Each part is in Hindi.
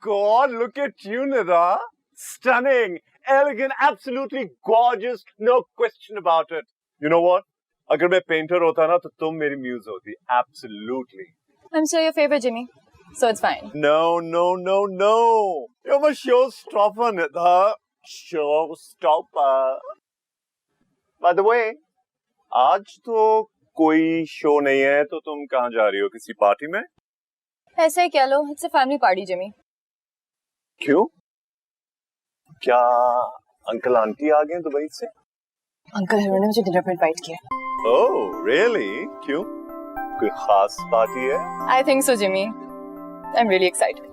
God, look at you, Nida. Stunning, elegant, absolutely gorgeous. No question about it. You know what? अगर मैं पेंटर होता ना तो तुम मेरी म्यूज होती. Absolutely. I'm still your favorite, Jimmy. So it's fine. No. You're my showstopper, Nida. Showstopper. By the way, आज तो कोई शो नहीं है, तो तुम कहाँ जा रही हो? किसी पार्टी में? ऐसे ही कह लो, it's a family party, Jimmy. क्यों? क्या अंकल आंटी आ गए दुबई से? अंकल हेरो ने मुझे डिनर पर इनवाइट किया. Oh, really? क्यों? कोई खास पार्टी है? I think so, Jimmy. I'm really excited.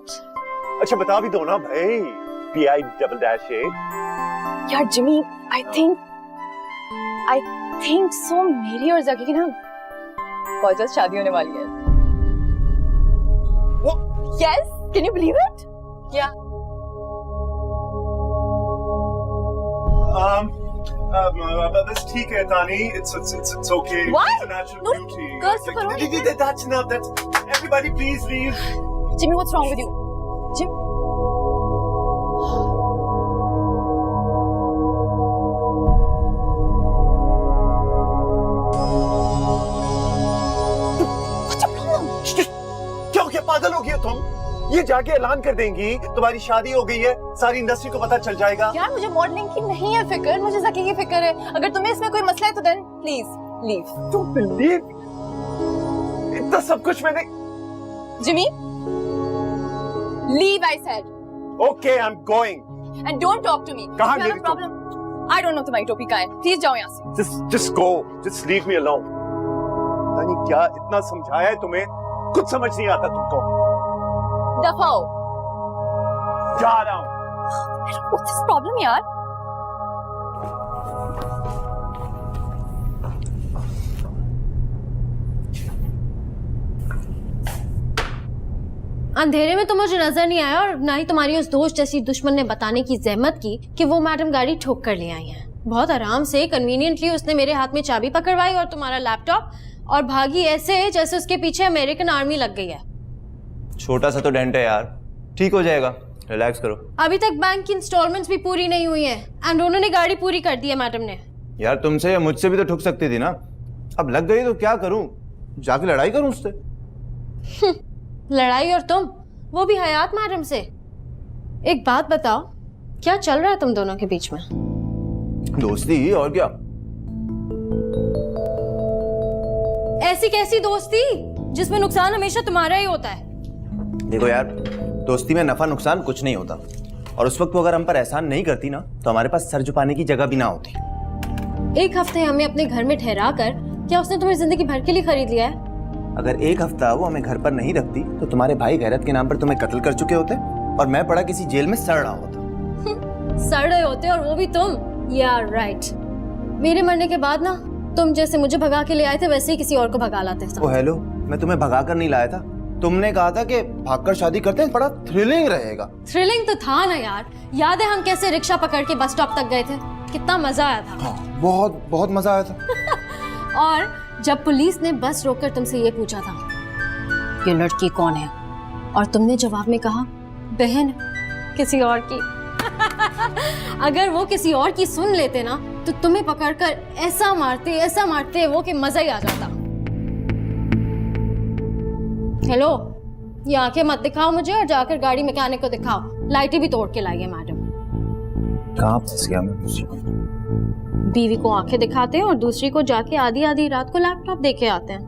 अच्छा बता भी दो ना भाई. PI-8. यार Jimmy, I think so. मेरी और जकी की ना बहुत जल्द शादी होने वाली है. What? Yes, can you believe it? Yeah. बस ठीक है तानी. It's okay. What? It's a natural No, beauty. girls to करो. That's enough. Everybody, please leave. Jimmy, what's wrong with you? Jim. What's your problem? क्या हो गया? पागल हो गया तुम? ये जाके ऐलान कर देंगी तुम्हारी शादी हो गई है, सारी इंडस्ट्री को पता चल जाएगा. यार मुझे मॉडलिंग की नहीं है फिक्र, मुझे जकी की फिक्र है. अगर तुम्हें इसमें कोई मसला है तो then please leave. Don't believe. इतना सब कुछ मैंने. Jimmy, leave, I said. Okay, I'm going. And don't talk to me. कहाँ If you have गई a problem, I don't know तुम्हारी टोपी कहाँ है. Please जाओ यहाँ से. Just go. Just leave me alone. पता नहीं क्या इतना समझाया है तुम्हें, कुछ समझ नहीं आता तुमको. दफा हो. जा रहा हूँ. What's this problem यार? अंधेरे में तो मुझे नजर नहीं आया और ना ही तुम्हारी उस दोस्त जैसी दुश्मन ने बताने की जहमत की कि वो मैडम गाड़ी ठोक कर ले आई हैं. बहुत आराम से कन्वीनियंटली उसने मेरे हाथ में चाबी पकड़वाई और तुम्हारा लैपटॉप, और भागी ऐसे जैसे उसके पीछे अमेरिकन आर्मी लग गई है. छोटा सा तो डेंट है यार, ठीक हो जाएगा, रिलैक्स करो. अभी तक बैंक की इंस्टॉलमेंट्स भी पूरी नहीं हुई है एंड उन्होंने गाड़ी पूरी कर दी है मैडम ने. यार तुमसे या मुझसे भी तो ठुक सकती थी ना. अब लग गई तो क्या करूं, जाके लड़ाई करूं उससे? लड़ाई और तुम, वो भी हयात मैडम से. एक बात बताओ, क्या चल रहा है तुम दोनों के बीच में? दोस्ती और क्या. ऐसी कैसी दोस्ती जिसमें नुकसान हमेशा तुम्हारा ही होता है? देखो यार, दोस्ती में नफा नुकसान कुछ नहीं होता, और उस वक्त वो अगर हम पर एहसान नहीं करती ना तो हमारे पास सर झुकाने की जगह भी ना होती. एक हफ्ते हमें अपने घर में ठहरा कर क्या उसने तुम्हें जिंदगी भर के लिए खरीद लिया है? अगर एक हफ्ता वो हमें घर पर नहीं रखती तो तुम्हारे भाई गैरत के नाम पर तुम्हें कत्ल कर चुके होते और मैं पड़ा किसी जेल में सड़ रहा होता. सड़ रहे होते और वो भी तुम. यार राइट. मेरे मरने के बाद ना तुम जैसे मुझे भगा के ले आए थे वैसे ही किसी और को भगा लाते. ओ हेलो, मैं तुम्हें भगा कर नहीं लाया था. तुमने कहा था कि भागकर शादी करते हैं, बड़ा थ्रिलिंग रहेगा. थ्रिलिंग तो था ना यार. याद है हम कैसे रिक्शा पकड़ के बस स्टॉप तक गए थे? कितना मजा आया था. हाँ, बहुत बहुत मजा आया था. और जब पुलिस ने बस रोककर तुमसे ये पूछा था ये लड़की कौन है, और तुमने जवाब में कहा बहन किसी और की. अगर वो किसी और की सुन लेते ना तो तुम्हें पकड़कर ऐसा मारते वो कि मजा ही आ जाता. हेलो, ये आंखें मत दिखाओ मुझे और जाकर गाड़ी मैकेनिक को दिखाओ. लाइटें भी तोड़ के लाई है मैडम. कहाँ फंस गया मैं? बीवी को आंखें दिखाते हैं और दूसरी को जाके आधी आधी रात को लैपटॉप देके आते हैं.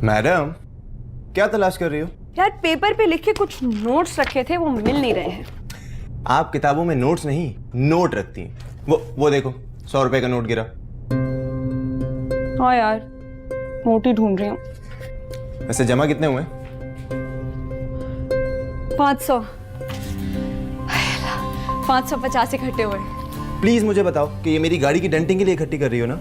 मैडम, क्या तलाश कर रही हो? यार पेपर पे लिखे कुछ नोट्स रखे थे, वो मिल नहीं रहे हैं. आप किताबों में नोट्स नहीं, नोट रखती हैं. वो देखो, 100 रुपए का नोट गिरा. हाँ यार, नोट ही ढूंढ रही हूँ. वैसे जमा कितने हुए? 500. 550 इकट्ठे हुए. प्लीज मुझे बताओ कि ये मेरी गाड़ी की डेंटिंग के लिए इकट्ठी कर रही हो ना?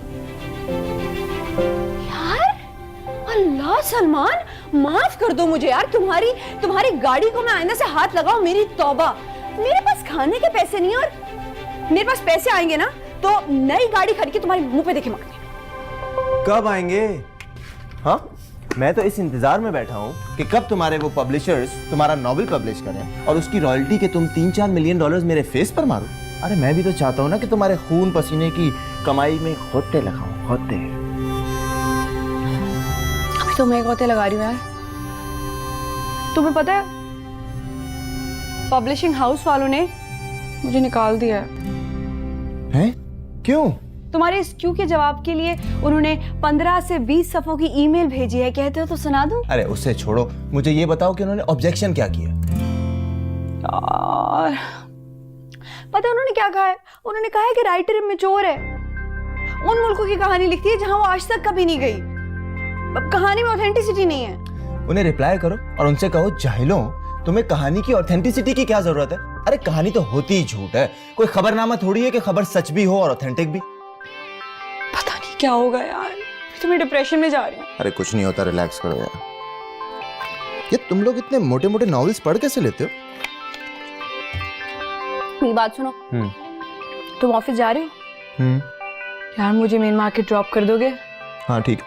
अल्लाह सलमान, माफ कर दो मुझे यार। तुम्हारी गाड़ी को मैं आईने से हाथ लगाऊं, मेरी तौबा। मेरे पास खाने के पैसे नहीं है, और मेरे पास पैसे आएंगे ना तो नई गाड़ी खरीद के तुम्हारे मुंह पे देखे मारने। कब आएंगे? हाँ, मैं तो इस इंतजार में बैठा हूँ कि कब तुम्हारे वो पब्लिशर्स तुम्हारा नॉवेल पब्लिश करें और उसकी रॉयल्टी के तुम 3-4 मिलियन डॉलर्स मेरे फेस पर मारो। अरे मैं भी तो चाहता हूँ ना कि तुम्हारे खून पसीने की कमाई में खोते लगाऊं, खोते। अभी तो मैं गोते लगा रही हूँ यार। तुम्हें पता है पब्लिशिंग हाउस वालों ने मुझे निकाल दिया है? क्यों? तुम्हारे इस क्यों के जवाब के लिए उन्होंने 15 से 20 सफ़ों की ईमेल भेजी है। कहते हो तो सुना दूं? अरे उससे छोड़ो, मुझे ये बताओ कि उन्होंने ऑब्जेक्शन क्या किया? और पता है उन्होंने क्या कहा है? उन्होंने कहा है कि राइटर इमेच्योर है, उन मुल्कों की कहानी लिखती है जहां वो आज तक कभी नहीं गई, अब कहानी में ऑथेंटिसिटी नहीं है। उन्हें रिप्लाई करो और उनसे कहो, जाहिलों, तुम्हें कहानी की ऑथेंटिसिटी की क्या जरूरत है? अरे कहानी तो होती ही झूठ है, कोई खबरनामा थोड़ी है कि खबर सच भी हो और ऑथेंटिक भी। पता नहीं क्या होगा यार, तो मैं डिप्रेशन में जा रही हूँ। अरे कुछ नहीं होता, रिलैक्स करो यार। ये तुम लोग इतने मोटे मोटे नॉवेल्स पढ़ कैसे लेते हो? मेरी बात सुनो, तुम ऑफिस जा रहे हो? यार मुझे मेन मार्केट ड्रॉप कर दोगे? हाँ ठीक,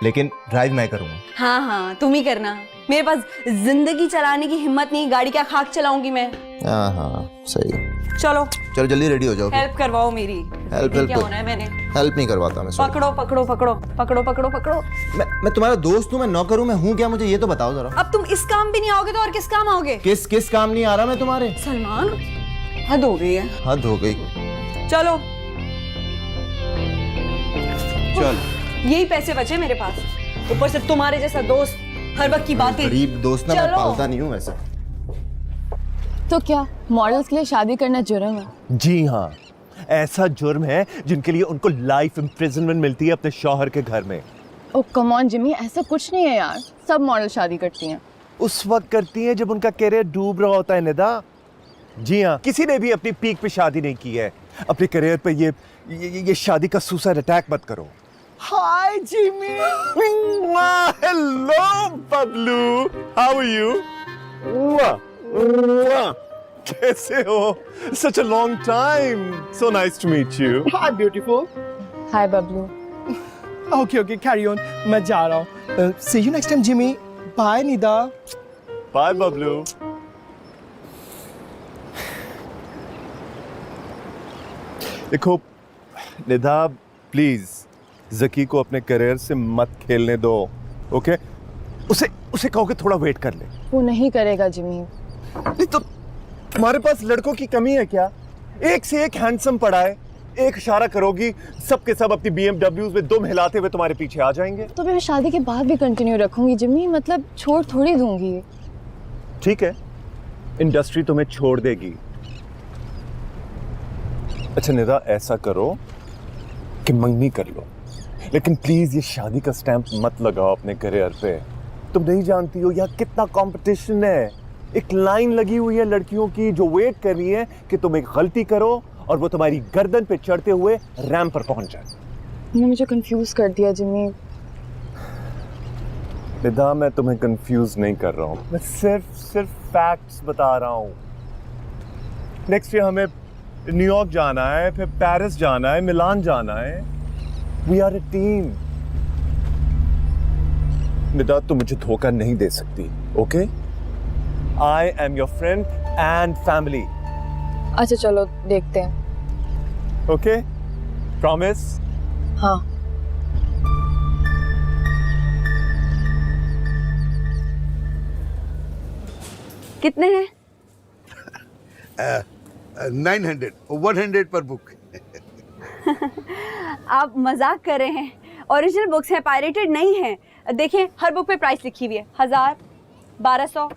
लेकिन ड्राइव मैं करूंगा। हाँ हाँ तुम ही करना, मेरे पास जिंदगी चलाने की हिम्मत नहीं, गाड़ी क्या खाक चलाऊंगी मैं। हाँ हाँ सही है। चलो चलो जल्दी रेडी हो जाओ। हेल्प करवाओ मेरी। हेल्प क्या होना है? मैंने हेल्प नहीं करवाता मैं। पकड़ो पकड़ो पकड़ो पकड़ो पकड़ो पकड़ो। मैं तुम्हारा दोस्त हूँ, मैं नौकर हूँ, मैं हूँ क्या? मुझे ये तो बताओ जरा। अब तुम इस काम भी नहीं आओगे तो और किस काम आओगे? किस काम नहीं आ रहा मैं तुम्हारे? सलमान हद हो गई है। हद हो गई। चलो चल, यही पैसे बचे मेरे पास, ऊपर से तुम्हारे जैसा दोस्त हर वक्त की बातें। गरीब दोस्त ना मैं चलो। पालता नहीं हूँ वैसे। तो क्या मॉडल्स के लिए शादी करना जुर्म है? जी हाँ, ऐसा जुर्म है जिनके लिए उनको लाइफ इम्प्रिजनमेंट मिलती है अपने शौहर के घर में। ओ कम ऑन जिमी, ऐसा कुछ नहीं है यार, सब मॉडल शादी करती हैं। उस वक्त करती हैं जब उनका करियर डूब रहा होता है निदा। जी हाँ, किसी ने भी अपनी पीक पे शादी नहीं की है। अपने करियर पे ये शादी का सुसाइड अटैक मत करो। Hi Jimmy, hello Bablu, how are you? कैसे हो? Such a long time. So nice to meet you. Hi, beautiful. Hi Bablu. Okay, carry on. मैं जा रहा हूँ. See you next time, Jimmy. Bye, Nida. Bye, Bablu. देखो निदा, प्लीज जकी को अपने करियर से मत खेलने दो, ओके? उसे कहो कि थोड़ा वेट कर ले। वो नहीं करेगा जिमी। नहीं तो तुम्हारे पास लड़कों की कमी है क्या? एक से एक हैंडसम पड़ा है, एक इशारा करोगी सब के सब अपनी BMWs में दुम हिलाते हुए तुम्हारे पीछे आ जाएंगे। तो मैं शादी के बाद भी कंटिन्यू रखूंगी जिमी, मतलब छोड़ थोड़ी दूंगी। ठीक है, इंडस्ट्री तुम्हें छोड़ देगी। अच्छा निदा, ऐसा करो कि मंगनी कर लो, लेकिन प्लीज ये शादी का स्टैंप मत लगाओ अपने करियर पे। तुम नहीं जानती हो यहाँ कितना कंपटीशन है। एक लाइन लगी हुई है लड़कियों की जो वेट कर रही है कि तुम एक गलती करो और वो तुम्हारी गर्दन पे चढ़ते हुए रैंप पर पहुंच जाए। तुमने मुझे कंफ्यूज कर दिया जिमी। निदा, मैं तुम्हें कंफ्यूज नहीं कर रहा हूँ, मैं सिर्फ फैक्ट्स बता रहा हूँ। नेक्स्ट ईयर हमें न्यूयॉर्क जाना है, फिर पेरिस जाना है, मिलान जाना है। We are a team. Nida, तुम मुझे धोखा नहीं दे सकती, okay? I am your friend and family. अच्छा चलो देखते हैं। ओके? प्रॉमिस? हाँ। कितने हैं? 900, 100 पर बुक। आप मजाक कर रहे हैं? ओरिजिनल बुक्स हैं, पायरेटेड नहीं है। देखिए हर बुक पे प्राइस लिखी हुई है, 1000, 1200,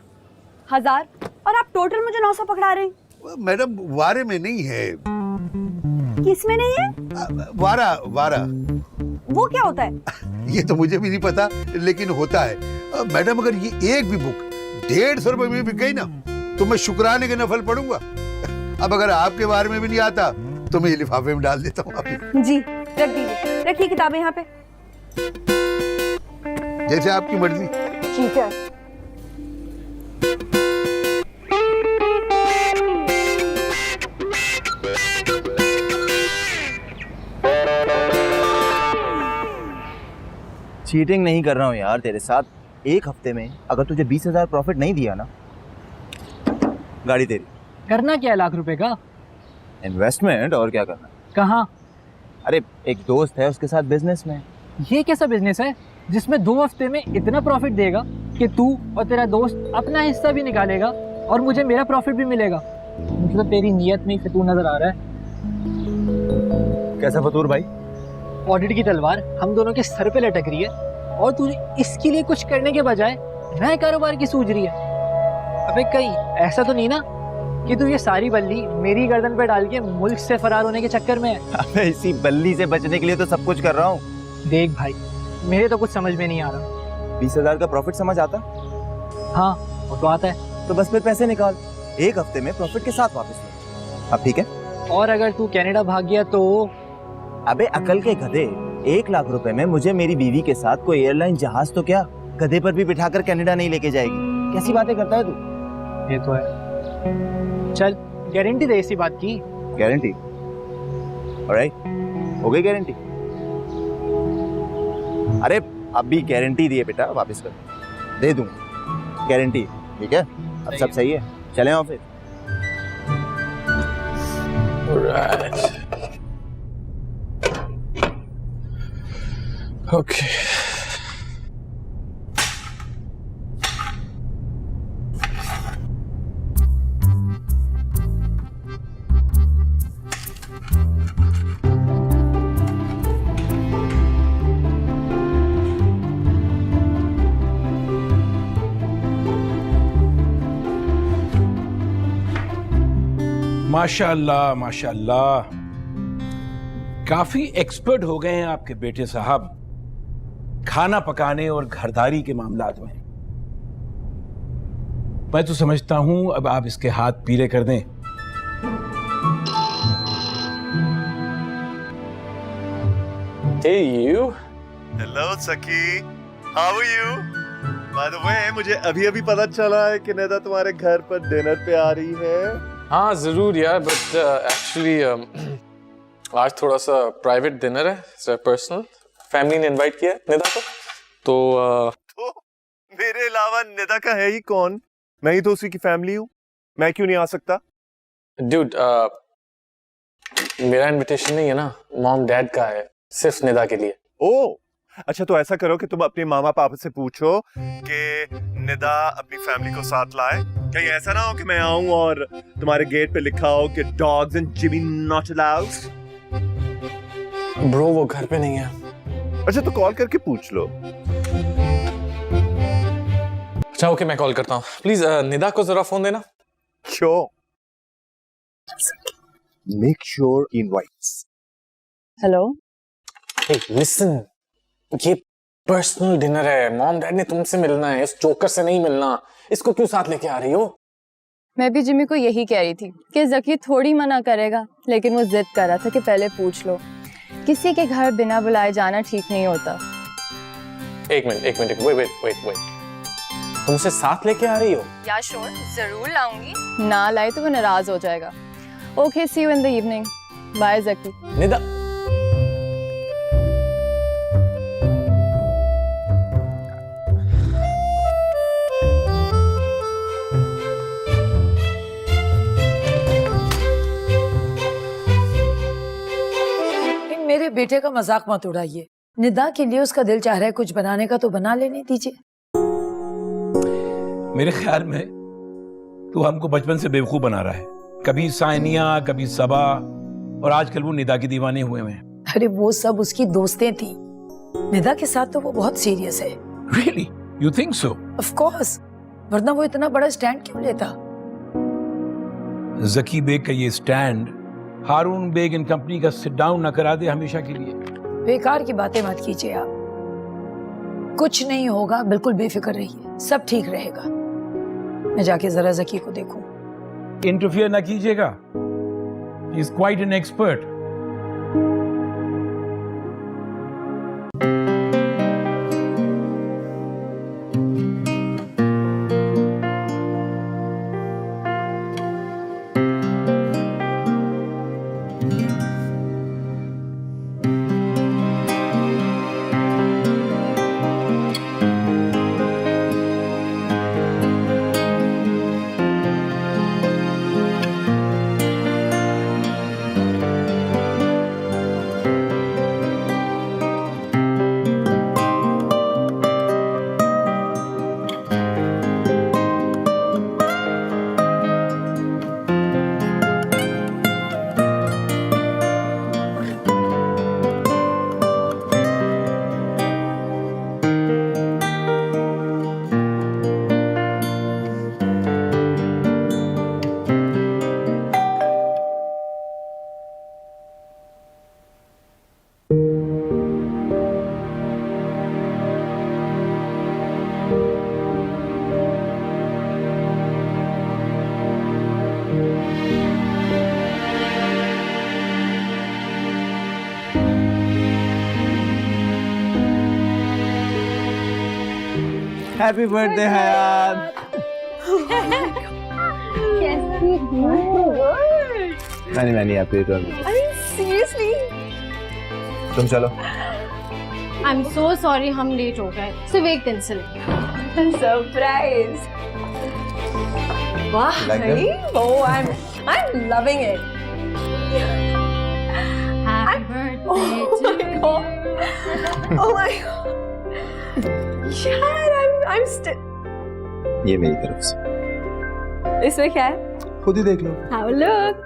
1000, और आप टोटल मुझे 900 पकड़ा रहे हैं। मैडम वारे में नहीं है। किस में नहीं है? वारा वो क्या होता है? ये तो मुझे भी नहीं पता, लेकिन होता है। मैडम अगर ये एक भी बुक 150 रुपए में बिक गई ना तो मैं शुक्राने के नफल पढ़ूंगा। अब अगर आपके बारे में भी नहीं आता तो मैं ये लिफाफे में डाल देता हूँ। जी रख दीजिए, रखिए किताबें यहाँ पे। जैसे आपकी मर्जी। ठीक है। चीटिंग नहीं कर रहा हूँ यार तेरे साथ। एक हफ्ते में अगर तुझे 20,000 प्रॉफिट नहीं दिया ना, गाड़ी तेरी। करना क्या है लाख रुपए का? इन्वेस्टमेंट, और क्या करना। कहाँ? अरे एक दोस्त है, उसके साथ बिजनेस में। ये कैसा बिजनेस है जिसमें 2 हफ्ते में इतना प्रॉफिट देगा कि तू और तेरा दोस्त अपना हिस्सा भी निकालेगा और मुझे मेरा प्रॉफिट भी मिलेगा? मुझे तो तेरी नीयत में ही फितूर नजर आ रहा है। कैसा फतूर भाई? ऑडिट की तलवार हम दोनों के सर पे लटक रही है और तू इसके लिए कुछ करने के बजाय नए कारोबार की सूझ रही है। अबे कहीं ऐसा तो नहीं ना कि तू ये सारी बल्ली मेरी गर्दन पे डाल के मुल्क से फरार होने के चक्कर में है? अबे इसी बल्ली से बचने के लिए तो सब कुछ कर रहा हूँ। देख भाई, मेरे तो कुछ समझ में नहीं आ रहा। 20,000 का प्रॉफिट समझ आता? हाँ वो तो आता है। तो बस फिर पैसे निकाल, एक हफ्ते में प्रॉफिट के साथ वापस ले। अब ठीक है? और अगर तू कनाडा भाग गया तो? अबे अकल के गधे, 1 लाख रुपए में मुझे मेरी बीवी के साथ कोई एयरलाइन जहाज तो क्या, गधे पर भी बिठाकर कनाडा नहीं लेके जाएगी। कैसी बातें करता है तू? ये तो है। चल गारंटी दे इसी बात की। गारंटी? ऑलराइट, हो गई गारंटी। अरे अभी गारंटी दिए बेटा, वापस कर दे दूंगा, गारंटी। ठीक है, अब सब सही है, चलें ऑफिस। ओके। माशाअल्लाह माशाअल्लाह, काफी एक्सपर्ट हो गए हैं आपके बेटे साहब खाना पकाने और घरदारी के मामलात में। मैं तो समझता हूं अब आप इसके हाथ पीले कर दें। Hey you. Hello Saki. How are you? By the way, मुझे अभी पता चला है कि निदा तुम्हारे घर पर डिनर पे आ रही है। हाँ जरूर यार, बट एक्चुअली आज थोड़ा सा प्राइवेट डिनर है, पर्सनल। फैमिली ने इनवाइट किया है निदा को, तो मेरे अलावा निदा का है ही कौन? मैं ही तो उसी की फैमिली हूँ, मैं क्यों नहीं आ सकता? ड्यूड मेरा इनविटेशन नहीं है ना, मॉम डैड का है, सिर्फ निदा के लिए। ओह अच्छा, तो ऐसा करो कि तुम अपने मामा पापा से पूछो कि निदा अपनी फैमिली को साथ लाए। कहीं ऐसा ना हो कि मैं आऊं और तुम्हारे गेट पे लिखा हो कि dogs and Jimmy not allowed. Bro वो घर पे नहीं है। अच्छा तो कॉल करके पूछ लो। अच्छा ओके, मैं कॉल करता हूँ। प्लीज निदा को जरा फोन देना। Sure. Make sure he invites. Hello. Hey, listen, ये पर्सनल डिनर है, मॉम डैड ने तुमसे मिलना है, इस जोकर से नहीं मिलना। इसको क्यों साथ लेके आ रही हो? मैं भी जिमी को यही कह रही थी कि जकी थोड़ी मना करेगा, लेकिन वो जिद कर रहा था कि पहले पूछ लो। किसी के घर बिना बुलाए जाना ठीक नहीं होता। एक मिनट, वेट। तुमसे साथ लेके आ रही हो? या श्योर, जरूर लाऊंगी। ना लाए तो वो नाराज हो जाएगा। Okay, see you in the evening. Bye Jackie. Nida मेरे बेटे का मजाक मत उड़ाइए। निदा के लिए उसका दिल चाह रहा है कुछ बनाने का, तो बना लेने दीजिए। मेरे ख्याल में तू हमको बचपन से बेवकूफ बना रहा है। कभी साइनिया, कभी सबा, और आजकल वो निदा की दीवाने हुए हैं। अरे वो सब उसकी दोस्तें थी, निदा के साथ तो वो बहुत सीरियस है। Really? You think so? Of course, वरना वो इतना बड़ा स्टैंड क्यों लेता? जकी बेग का ये स्टैंड हारून बेग इन कंपनी का सिट डाउन न करा दे हमेशा के लिए। बेकार की बातें मत कीजिए आप। कुछ नहीं होगा, बिल्कुल बेफिक्र रहिए, सब ठीक रहेगा। मैं जाके जरा जकी को देखूं। इंटरफियर ना कीजिएगा, he is quite an expert. Happy birthday Hayat. मैंने हैप्पी सीरियसली तुम चलो। आई एम सो सॉरी, हम लेट हो गए सिर्फ एक दिन से। सरप्राइज। वाह Like भाई, oh I'm loving it. Happy birthday Oh my god. यार I'm still. ये मेरी तरफ से। इसमें क्या है? खुद ही देख लो। Have a look.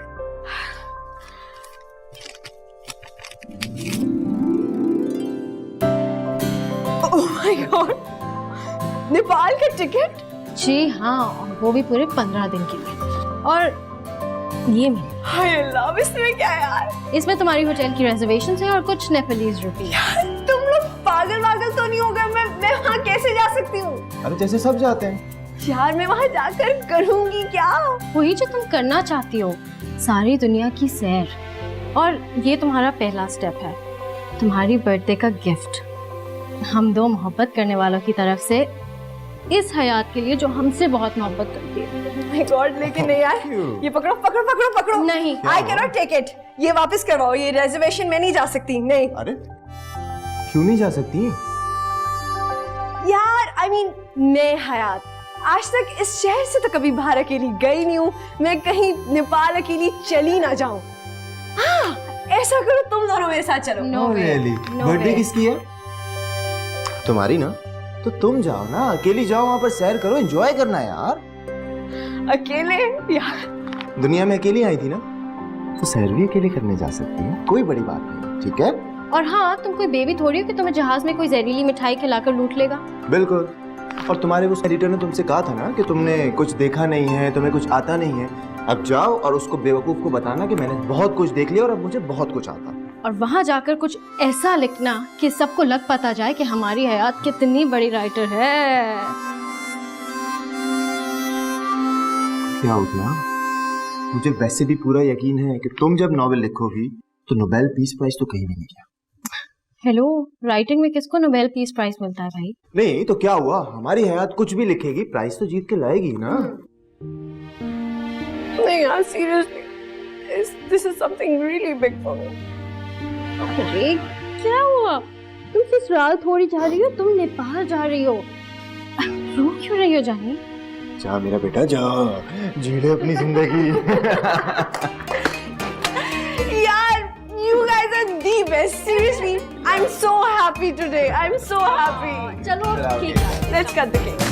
Oh my god. Nepal का टिकट? जी हाँ, और वो भी पूरे 15 दिन के लिए। और ये मैं, हाय अल्लाह, इसमें क्या है यार? इसमें तुम्हारी होटल की रिजर्वेशन है और कुछ नेपालीज रुपी। तुम लोग पागल तो नहीं हो गए? मैं वहाँ कैसे जा सकती हूँ? अरे जैसे सब जाते हैं। यार मैं वहाँ जाकर करूँगी क्या? वही जो तुम करना चाहती हो, सारी दुनिया की सैर। और ये तुम्हारा पहला स्टेप है, तुम्हारी बर्थडे का गिफ्ट हम दो मोहब्बत करने वालों की तरफ से इस हयात के लिए जो हमसे बहुत मोहब्बत करती है। My God, लेकिन नहीं यार, ये पकड़ो। नहीं, I cannot take it. ये वापस करवाओ, ये रिजर्वेशन में नहीं जा सकती, नहीं। अरे क्यों नहीं जा सकती? यार I mean, मैं हयात आज तक इस शहर से तो कभी बाहर अकेली गई नहीं हूँ। मैं कहीं नेपाल अकेली चली ना जाऊँ। हाँ, ऐसा करो, तुम दोनों मेरे साथ चलो। No way, really? no birthday way। किसकी है? तुम्हारी ना? तो तुम जाओ ना, अकेली जाओ, वहाँ पर सैर करो, एंजॉय करना है यार। अकेले यार? दुनिया में अकेली आई थी ना, तो सैर भी अकेले करने जा सकती है, कोई बड़ी बात नहीं, ठीक है? और हाँ, तुम कोई बेबी थोड़ी हो कि तुम्हें जहाज में कोई जहरीली मिठाई खिलाकर लूट लेगा। बिल्कुल। और तुम्हारे उस एडिटर ने तुमसे कहा था ना कि तुमने कुछ देखा नहीं है, तुम्हें कुछ आता नहीं है। अब जाओ और उसको बेवकूफ को बताना कि मैंने बहुत कुछ देख लिया और अब मुझे बहुत कुछ आता है। और वहां जाकर कुछ ऐसा लिखना कि सबको लग पता जाए कि हमारी हयात कितनी बड़ी राइटर है। क्या हो गया? मुझे वैसे भी पूरा यकीन है कि तुम जब नॉवेल लिखोगी तो नोबेल पीस प्राइज तो कहीं भी नहीं गया। हेलो, राइटिंग में किसको नोबेल पीस प्राइज मिलता है भाई? नहीं तो क्या हुआ, हमारी हयात कुछ भी लिखेगी, प्राइज तो जीत के लाएगी ना। नहीं यार, seriously, this is something really big for me. अरे क्या हुआ? तुम ससुराल थोड़ी जा रही हो, तुम नेपाल जा रही हो। रो क्यों रही हो जानी? जा मेरा बेटा जा, जी ले अपनी जिंदगी। यार, you guys are the best. Seriously, I'm so happy today. I'm so happy. चलो ठीक है, Let's cut the cake.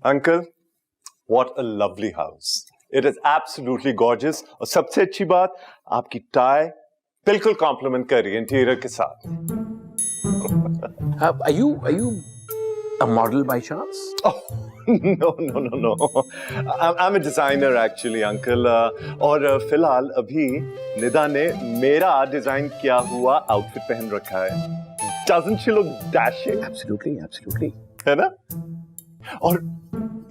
Uncle, what a lovely house. It is absolutely gorgeous. और सबसे अच्छी बात, आपकी टाई बिल्कुल कॉम्प्लीमेंट कर रही है इंटीरियर के साथ। Are you a model by chance? Oh, no. I'm a designer actually, uncle. और फिलहाल अभी निदा ने मेरा डिजाइन किया हुआ आउटफिट पहन रखा है। Doesn't she look dashing? Absolutely. है ना? और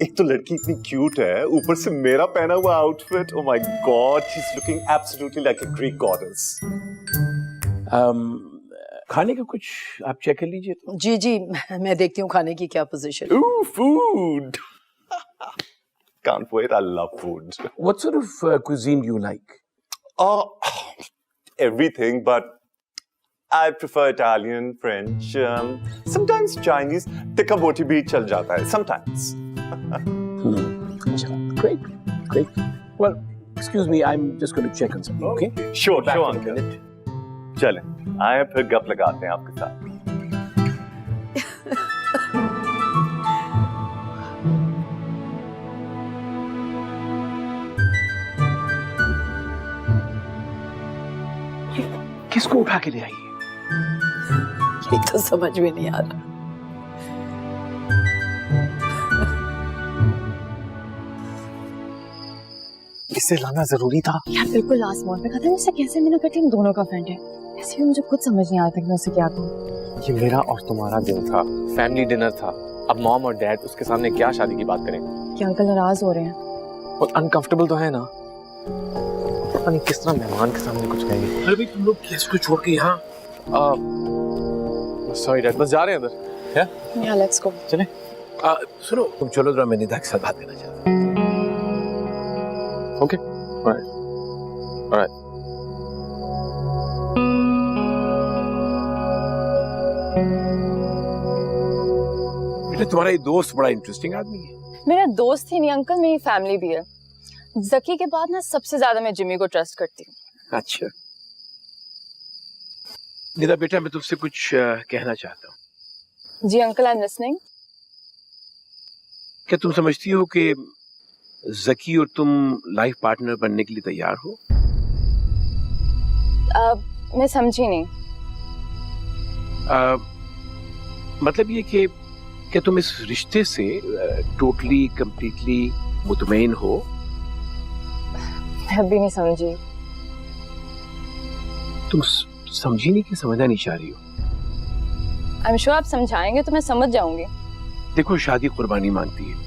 एक तो लड़की इतनी क्यूट है, ऊपर से मेरा पहना हुआ outfit, oh my God, she's looking absolutely like a Greek goddess. खाने का कुछ आप चेक कर लीजिए तो। जी मैं देखती हूँ खाने की क्या position. Ooh, food! Can't wait, I love food. What sort of cuisine do you like? Everything, but I prefer Italian, French, sometimes Chinese. Tikka boti bhi chal jata hai, sometimes. Great. Well, excuse me, I'm just going to check on something, okay? Sure, Back in a uncle. minute. चलें, आए फिर गप लगाते हैं आपके साथ। किसको उठा के ले आई है? ये तो समझ में नहीं आ रहा। इसे लाना जरूरी था। यार बिल्कुल लास्ट मोड पे खत्म, इससे कैसे मैंने कहा हम दोनों का फ्रेंड है। ऐसे भी मुझे खुद समझ नहीं आता कि मैं उसे क्या कहूँ। ये मेरा और तुम्हारा दिन था, फैमिली डिनर था। अब मॉम और डैड उसके सामने क्या शादी की बात करें? क्या अंकल नाराज हो रहे हैं? और अनकंफर्टेबल तो है ना, पता नहीं किस तरह मेहमान के सामने कुछ कहेंगे। अरे भाई तुम लोग गेस्ट को छोड़ के यहाँ? सॉरी डैड, बस जा रहे हैं अंदर। या लेट्स गो। चले। सुनो तुम चलो जरा, मैं निधा के साथ बात करना चाहता हूँ। Okay, alright. बेटा तुम्हारा ये दोस्त बड़ा इंटरेस्टिंग आदमी है। मेरा दोस्त ही नहीं अंकल, मेरी फैमिली भी है। जकी के बाद ना सबसे ज्यादा मैं जिमी को ट्रस्ट करती हूँ। अच्छा निधा बेटा, मैं तुझसे कुछ कहना चाहता हूँ। जी अंकल, आई एम लिसनिंग। क्या तुम समझती हो कि जकी और तुम लाइफ पार्टनर बनने के लिए तैयार हो? मैं समझी नहीं। मतलब ये कि क्या तुम इस रिश्ते से टोटली कंप्लीटली मुतमईन हो? मैं भी नहीं समझी। तुम समझी नहीं कि समझना नहीं चाह रही हो? आई एम श्योर आप समझाएंगे तो मैं समझ जाऊंगी। देखो शादी कुर्बानी मांगती है,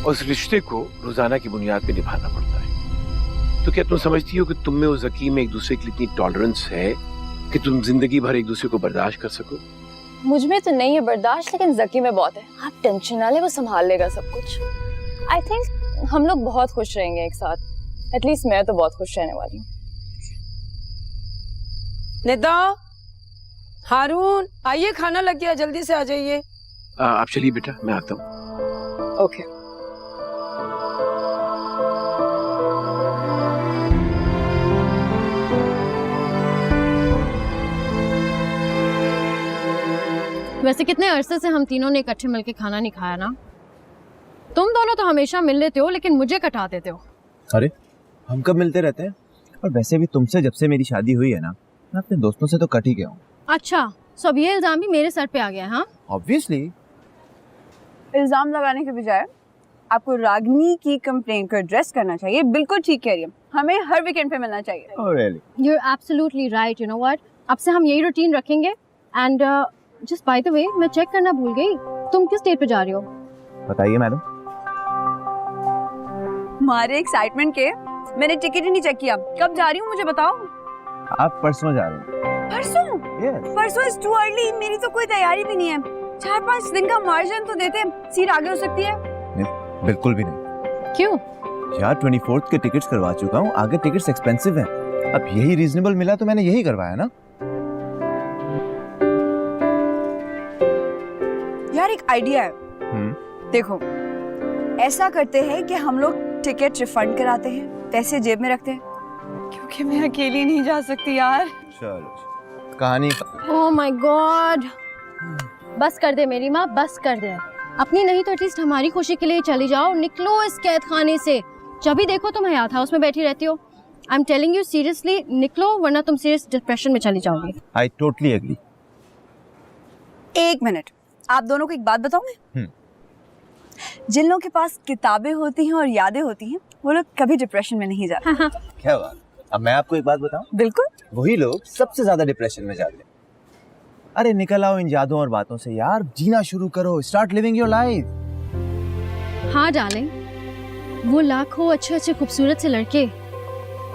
उस रिश्ते को रोजाना की बुनियाद पे निभाना पड़ता है। तो क्या तुम समझती हो कि तुम में और जकी में एक दूसरे के लिए इतनी टॉलरेंस है कि तुम जिंदगी भर एक दूसरे को बर्दाश्त कर सको? मुझ में तो नहीं है बर्दाश्त, लेकिन जकी में बहुत है। आप टेंशन ना ले, वो संभाल लेगा सब कुछ। आई थिंक हम लोग बहुत खुश रहेंगे एक साथ। एटलीस्ट मैं तो बहुत खुश रहने वाली हूँ। निदा, हारून, आइए खाना लग गया, जल्दी से आ जाइए। आप चलिए बेटा, मैं आता हूँ। ओके। वैसे कितने अरसे से हम तीनों ने इकट्ठे मिलके खाना नहीं खाया ना। तुम दोनों तो हमेशा मिल लेते हो, लेकिन मुझे कटा देते हो। अरे हम कब मिलते रहते हैं? और वैसे भी तुमसे जब से मेरी शादी हुई है ना, मैं अपने दोस्तों से तो कट ही गया हूँ। अच्छा, सो अब ये इल्जाम भी मेरे सर पे आ गया है? हाँ ऑब्वियसली। इल्जाम लगाने के बजाय आपको रागनी की कंप्लेंट को एड्रेस करना चाहिए। बिल्कुल ठीक कह रही है, हमें हर वीकेंड पे मिलना चाहिए। Oh, really? You're absolutely right. You know what? अब से हम यही रूटीन रखेंगे। And just by the way, मैं चेक करना भूल गई, तुम किस डेट पे जा रही हो? बताइए मैडम। हमारे एक्साइटमेंट के मैंने टिकट ही नहीं चेक किया। कब जा रही हूँ मुझे बताओ। आप परसों जा रहे हैं? परसों? Yes. परसों इज टू अर्ली, मेरी तो कोई तैयारी भी नहीं है। 4-5 दिन का मार्जिन तो देते, सीट आगे हो सकती है। नहीं, बिल्कुल भी नहीं। क्यों? यार 24th के टिकट्स करवा चुका हूँ, आगे टिकट्स एक्सपेंसिव हैं। अब यही रीजनेबल मिला तो मैंने यही करवाया ना। यार एक आइडिया है। देखो ऐसा करते हैं कि हम लोग टिकट रिफंड कराते हैं, पैसे जेब में रखते हैं, क्योंकि मैं अकेली नहीं जा सकती यार। चलो कहानी। ओह माय गॉड, बस कर दे मेरी माँ, बस कर दे। अपनी नहीं तो एटलीस्ट हमारी खुशी के लिए चली जाओ। निकलो इस कैद खाने से। जब भी देखो तुम हयात हाउस में बैठी रहती हो। I am telling you seriously, निकलो वरना तुम सीरियस डिप्रेशन में चली जाओगी। I totally agree. एक मिनट, आप दोनों को एक बात बताऊं मैं? जिन लोगों के पास किताबें होती हैं और यादें होती हैं, वो लोग कभी डिप्रेशन में नहीं जाते। क्या बात। अब मैं आपको एक बात बताऊं? बिल्कुल। वही लोग सबसे ज्यादा डिप्रेशन में जाते हैं। अरे निकल आओ इन यादों और बातों से यार, जीना शुरू करो, स्टार्ट लिविंग योर लाइफ। हाँ डार्लिंग, वो लाखों अच्छे अच्छे खूबसूरत से लड़के।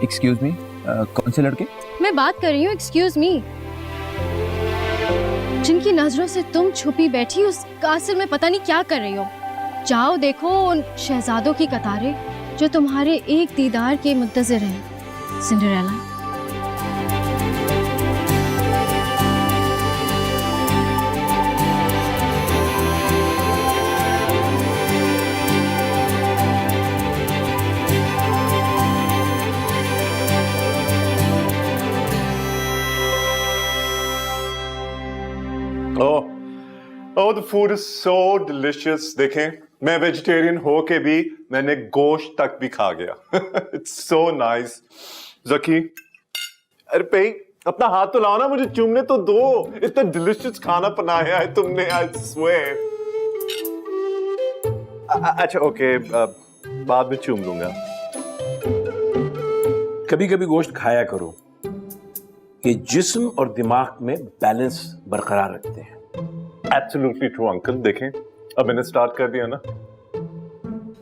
एक्सक्यूज मी, कौन से लड़के? मैं बात कर रही हूँ, एक्सक्यूज मी, जिनकी नजरों से तुम छुपी बैठी उस कासिल में पता नहीं क्या कर रही हो। जाओ देखो उन शहजादों की कतारें जो तुम्हारे एक दीदार के मुंतज़िर हैं। Cinderella. Oh, the food is so delicious. देखें, मैं वेजिटेरियन हो के भी मैंने गोश्त तक भी खा गया। It's so nice. जकी, अरे भाई अपना हाथ तो लाओ ना, मुझे चूमने तो दो। इतना डिलिशियस खाना बनाया है तुमने, I swear. अच्छा ओके, बाद में चूम लूंगा। कभी कभी गोश्त खाया करो, ये जिस्म और दिमाग में बैलेंस बरकरार रखते हैं। Absolutely true uncle. देखें अब मैंने स्टार्ट कर दिया ना।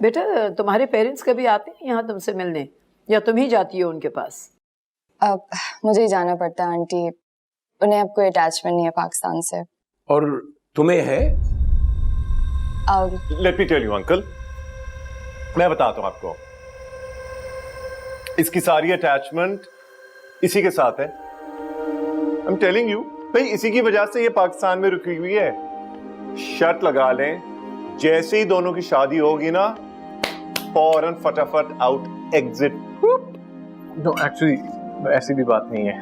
बेटा तुम्हारे पेरेंट्स कभी आते हैं यहाँ तुमसे मिलने या तुम ही जाती हो उनके पास? अब मुझे ही जाना पड़ता है आंटी, उन्हें अब कोई अटैचमेंट नहीं है पाकिस्तान से। और तुम्हें है? Let me tell you uncle, मैं बताता हूं आपको, इसकी सारी अटैचमेंट इसी के साथ है। आई एम टेलिंग यू भाई, इसी की वजह से ये पाकिस्तान में रुकी हुई है। शर्त लगा लें, जैसे ही दोनों की शादी होगी ना, फौरन फटाफट आउट एग्जिट। नो एक्चुअली ऐसी भी बात नहीं है।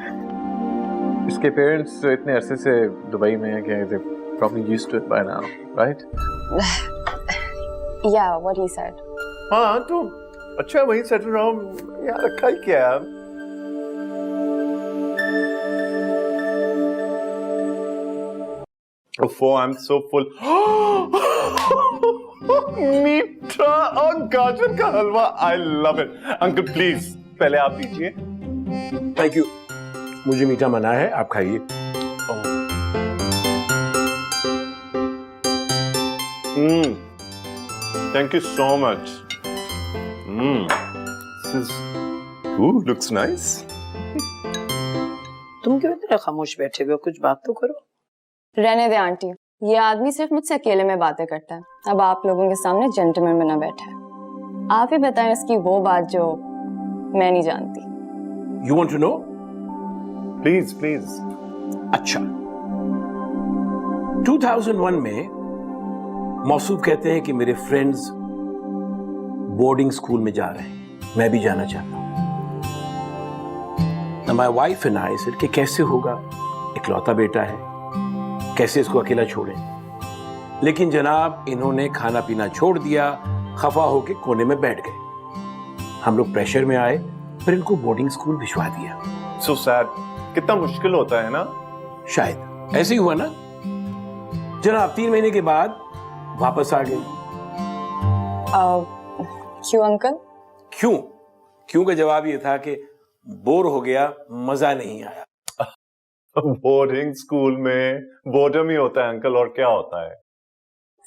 इसके पेरेंट्स इतने अरसे से दुबई में हैं कि they probably used to it by now, right? Yeah, what he said. हाँ तो अच्छा वहीं सेटल रहो यार, रखा ही क्या है। Oh, I'm so full. मीठा और गाजर का हलवा, I love it. Uncle please पहले आप दीजिए। थैंक यू, मुझे मीठा मना है, आप खाइए। Thank you so much. This is, looks nice. तुम क्यों इतना खामोश बैठे हुए हो? कुछ बात तो करो। रहने दे आंटी, ये आदमी सिर्फ मुझसे अकेले में बातें करता है। अब आप लोगों के सामने जेंटलमैन बना बैठा है। आप ही बताएं इसकी वो बात जो मैं नहीं जानती। You want to know? Please, please. अच्छा, 2001 में मौसूफ कहते हैं कि मेरे फ्रेंड्स बोर्डिंग स्कूल में जा रहे हैं, मैं भी जाना चाहता हूं। My wife and I said कि कैसे होगा, इकलौता बेटा है, कैसे इसको अकेला छोड़ें। लेकिन जनाब इन्होंने खाना पीना छोड़ दिया, खफा होके कोने में बैठ गए। हम लोग प्रेशर में आए, फिर इनको बोर्डिंग स्कूल भिजवा दिया। So sad. कितना मुश्किल होता है ना। शायद ऐसे ही हुआ ना। जनाब 3 महीने के बाद वापस आ गए। क्यों अंकल? क्यों का जवाब ये था कि बोर हो गया, मजा नहीं आया। बोर्डिंग स्कूल में बोर्डम ही होता है अंकल, और क्या होता है।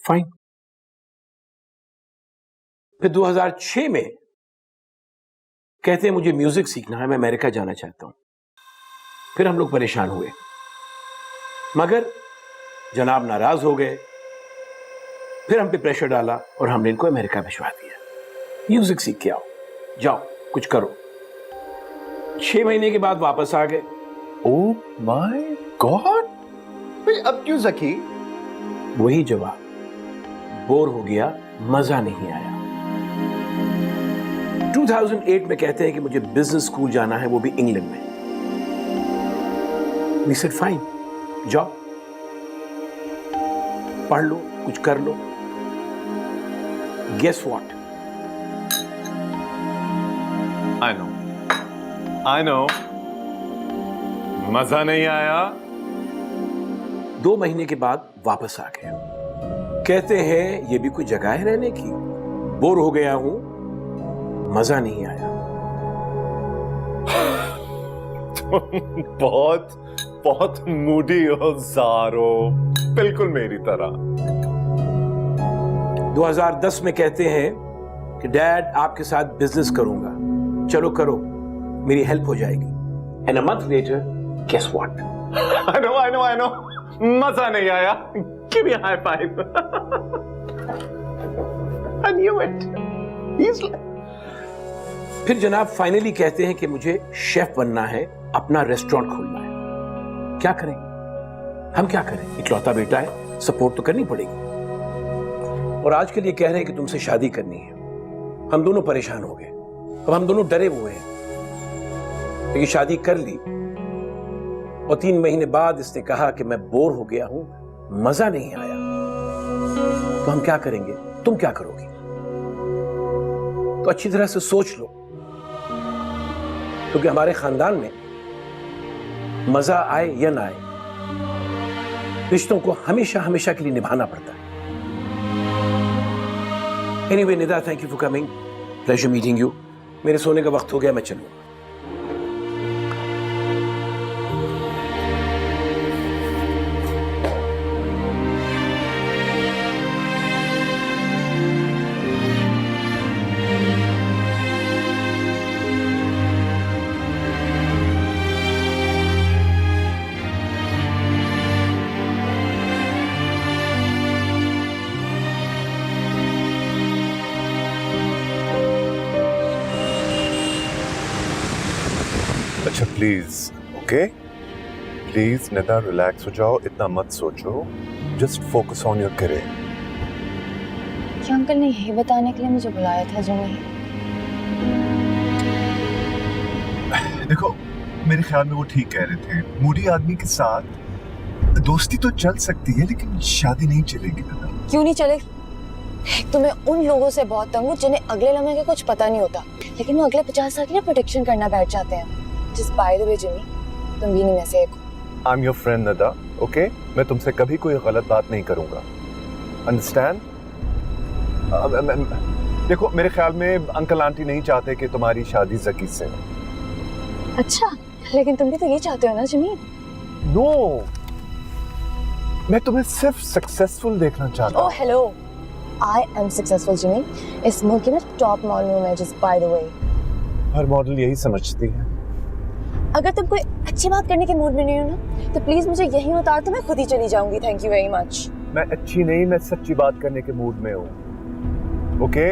फाइन। फिर 2006 में कहते हैं मुझे म्यूजिक सीखना है, मैं अमेरिका जाना चाहता हूं। फिर हम लोग परेशान हुए, मगर जनाब नाराज हो गए। फिर हम पे प्रेशर डाला और हमने इनको अमेरिका भिजवा दिया। म्यूजिक सीख के आओ, जाओ कुछ करो। 6 महीने के बाद वापस आ गए। ओह माय गॉड, अब क्यों ज़की? वही जवाब, बोर हो गया, मजा नहीं आया। 2008 में कहते हैं कि मुझे बिजनेस स्कूल जाना है, वो भी इंग्लैंड में। We said fine, जाओ पढ़ लो, कुछ कर लो। Guess what? I know. मजा नहीं आया। 2 महीने के बाद वापस आ गए। कहते हैं ये भी कोई जगह है रहने की, बोर हो गया हूं, मजा नहीं आया। बहुत मूडी हो ज़ारो, बिल्कुल मेरी तरह। 2010 में कहते हैं कि डैड आपके साथ बिजनेस करूंगा, चलो करो, मेरी हेल्प हो जाएगी। And a month later, guess what? I know. मजा नहीं आया। Give me a high five. I knew it. He's like... फिर जनाब फाइनली कहते हैं कि मुझे शेफ बनना है, अपना रेस्टोरेंट खोलना है। क्या करें? हम क्या करें? इकलौता बेटा है, सपोर्ट तो करनी पड़ेगी। और आज के लिए कह रहे हैं कि तुमसे शादी करनी है। हम दोनों परेशान हो गए, अब हम दोनों डरे हुए हैं। लेकिन शादी कर ली और 3 महीने बाद इसने कहा कि मैं बोर हो गया हूं, मजा नहीं आया। तो हम क्या करेंगे? तुम क्या करोगी? तो अच्छी तरह से सोच लो, क्योंकि हमारे खानदान में मजा आए या ना आए, रिश्तों को हमेशा हमेशा के लिए निभाना पड़ता है। Anyway, Nida, thank you for coming. Pleasure meeting you. मेरे सोने का वक्त हो गया, मैं चलूँ। अच्छा please, okay please Nida, relax हो जाओ, इतना मत सोचो, just focus on your career. कि अंकल ने यही बताने के लिए मुझे बुलाया था जिमी? देखो मेरे ख्याल में वो ठीक कह रहे थे, मूडी आदमी के साथ दोस्ती तो चल सकती है लेकिन शादी नहीं चलेगी निदा। क्यों नहीं चले? एक तो मैं उन लोगों से बहुत तंग हूँ जिन्हें अगले लम्हे का कुछ पता नहीं होता, लेकिन वो अगले 50 साल की ना प्रोटेक्शन करना बैठ जाते हैं। Just by the way, Jimmy, तुम भी नहीं में से एक हो। I'm your friend Nida, okay? मैं तुमसे कभी कोई गलत बात नहीं करूंगा, अंडरस्टैंड? देखो मेरे ख्याल में अंकल आंटी नहीं चाहते कि तुम्हारी शादी ज़की से। अच्छा, लेकिन तुम भी तो ये चाहते हो ना जिमी? नो, मैं तुम्हें सिर्फ सक्सेसफुल देखना चाहता हूँ। Oh hello, I am successful Jimmy. इस मुल्क की ना टॉप मॉडल हूँ मैं, just by the way। Her model यही समझती है। अगर तुम कोई अच्छी बात करने के मूड में नहीं हो ना, तो प्लीज मुझे यहीं उतार दो, मैं खुद ही चली जाऊंगी। Thank you very much. मैं अच्छी नहीं, मैं सच्ची बात करने के मूड में हूँ, ओके?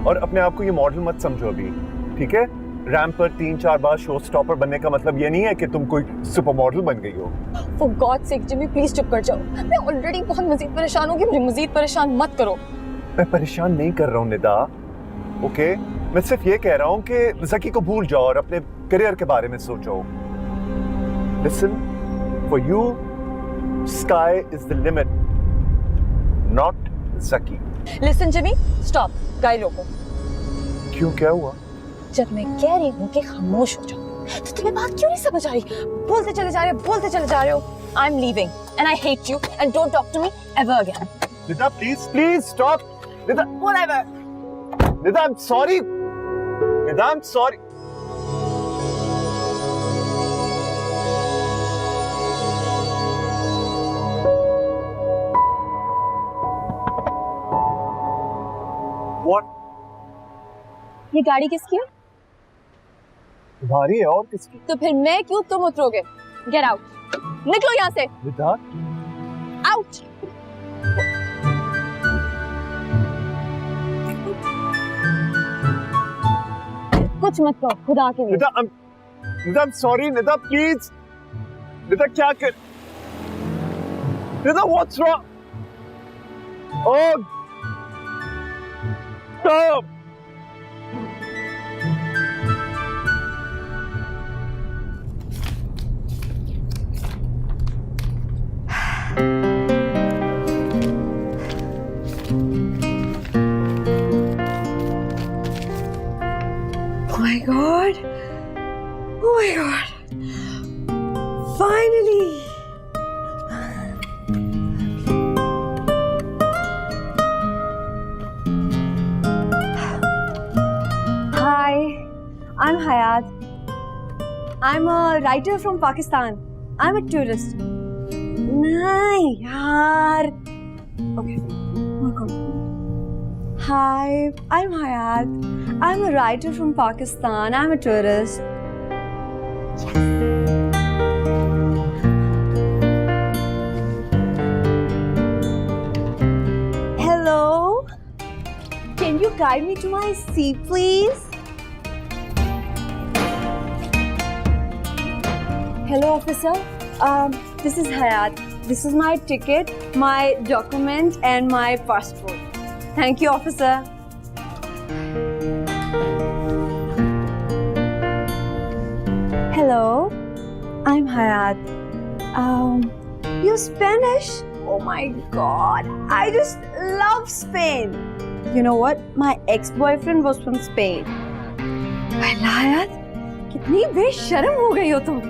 और अपने आप को ये मॉडल मत समझो अभी, ठीक है? रैंप पर 3-4 बार शो स्टॉपर बनने का मतलब ये नहीं है कि तुम कोई सुपर मॉडल बन गई हो। For God's sake Jimmy, please चुप कर जाओ। मैं ऑलरेडी बहुत मजीद परेशान हूँ, मुझे मजीद परेशान मत करो। मैं परेशान नहीं कर रहा हूँ निदा, ओके? मैं सिर्फ ये कह रहा हूँ कि ज़की को भूल जाओ और अपने करियर के बारे में सोचो। Listen, for you, sky is the limit, not Zaki. Listen Jimmy, stop, गाड़ी रोको। क्यों, क्या हुआ? जब मैं कह रही हूँ कि खामोश हो जाओ, तो तुम्हें बात क्यों नहीं समझ आ रही? बोलते चले जा रहे हो। I'm leaving and I hate you and don't talk to me ever again. Nida please stop. Nida, Whatever. Nida I'm sorry. Nida I'm sorry. What? ये गाड़ी किसकी है? तुम्हारी है और किसकी? तो फिर मैं क्यों, तुम उतरोगे? Get out. निकलो यहाँ से। निदा, Out. कुछ मत कहो, खुदा के लिए। Nida I'm sorry. Nida please. Nida क्या कर? Nida what's wrong? Oh. Stop. Oh my God. Oh my God. Finally. Hi, I'm Hayat. I'm a writer from Pakistan. I'm a tourist. नहीं यार. Okay. Hi, I'm Hayat. I'm a writer from Pakistan. I'm a tourist. Hello. Can you guide me to my seat, please? Hello, officer. This is Hayat. This is my ticket, my document, and my passport. Thank you, officer. Hello, I'm Hayat. You Spanish? Oh my God, I just love Spain. You know what? My ex-boyfriend was from Spain. Well, Hayat, कितनी बेशर्म हो गई हो तुम।